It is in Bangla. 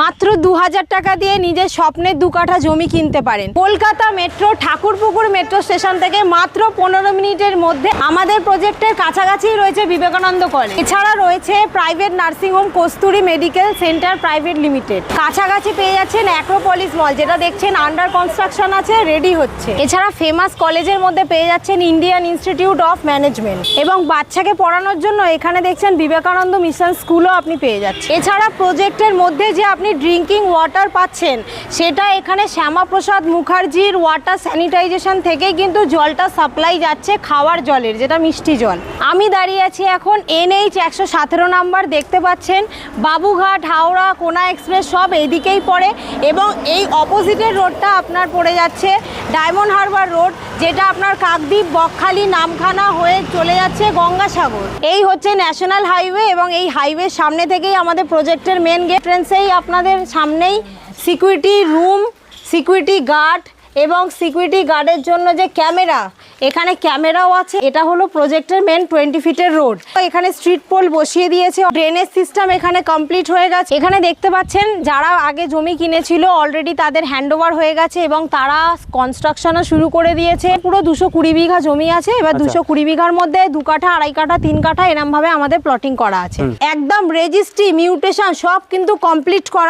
মাত্র 2000 টাকা দিয়ে নিজের স্বপ্নের 2 কাঠা জমি কিনতে পারেন। Kolkata metro Thakurpukur metro station থেকে মাত্র 15 মিনিটের মধ্যে আমাদের প্রজেক্টের কাছাকাছি রয়েছে বিবেকানন্দ কলেজ। এছাড়া রয়েছে প্রাইভেট নার্সিংহোম কস্তুরী মেডিকেল সেন্টার প্রাইভেট লিমিটেড। কাছাকাছি পেয়ে যাচ্ছেন অ্যাক্রোপলিস মল, যেটা দেখছেন আন্ডার কনস্ট্রাকশন আছে, রেডি হচ্ছে। এছাড়া ফেমাস কলেজের মধ্যে পেয়ে যাচ্ছেন ইন্ডিয়ান ইনস্টিটিউট অফ ম্যানেজমেন্ট, এবং বাচ্চাকে পড়ানোর জন্য এখানে দেখছেন বিবেকানন্দ মিশন স্কুলও আপনি পেয়ে যাচ্ছেন। এছাড়া প্রজেক্টের মধ্যে যে আপনি ড্রিঙ্কিং ওয়াটার পাচ্ছেন, সেটা এখানে শ্যামাপ্রসাদ মুখার্জির ওয়াটার স্যানিটাইজেশন থেকে কিন্তু জলটা সাপ্লাই যাচ্ছে, খাওয়ার জলের, যেটা মিষ্টি জল। আমি দাঁড়িয়ে আছি এখন NH 117 নাম্বার, দেখতে পাচ্ছেন বাবুঘাট, হাওড়া, কোনা এক্সপ্রেস সব এইদিকেই পড়ে, এবং এই অপোজিটের রোডটা আপনার পড়ে যাচ্ছে ডায়মন্ড হারবার রোড, যেটা আপনার কাকদ্বীপ, বকখালি, নামখানা হয়ে চলে যাচ্ছে গঙ্গাসাগর। এই হচ্ছে ন্যাশনাল হাইওয়ে, এবং এই হাইওয়ের সামনে থেকেই আমাদের প্রজেক্টের মেন গেট। এন্ট্রান্সেই আপনাদের সামনেই সিকিউরিটি রুম, সিকিউরিটি গার্ড, এবং সিকিউরিটি গার্ডের জন্য যে ক্যামেরা, এখানে ক্যামেরাও আছে। এটা হলো প্রজেক্টের মেন 20 ফিটের রোড। এখানে স্ট্রিট পোল বসিয়ে দিয়েছে, ড্রেনেজ সিস্টেম এখানে কমপ্লিট হয়ে গেছে। এখানে দেখতে পাচ্ছেন যারা আগে জমি কিনেছিল অলরেডি তাদের হ্যান্ডওভার হয়ে গেছে, এবং তারা কনস্ট্রাকশনও শুরু করে দিয়েছে। পুরো 220 বিঘা জমি আছে। এবার 220 বিঘার মধ্যে 2 কাঠা, 2.5 কাঠা, 3 কাঠা এরম ভাবে আমাদের প্লটিং করা আছে। একদম রেজিস্ট্রি, মিউটেশন সব কিন্তু কমপ্লিট করা।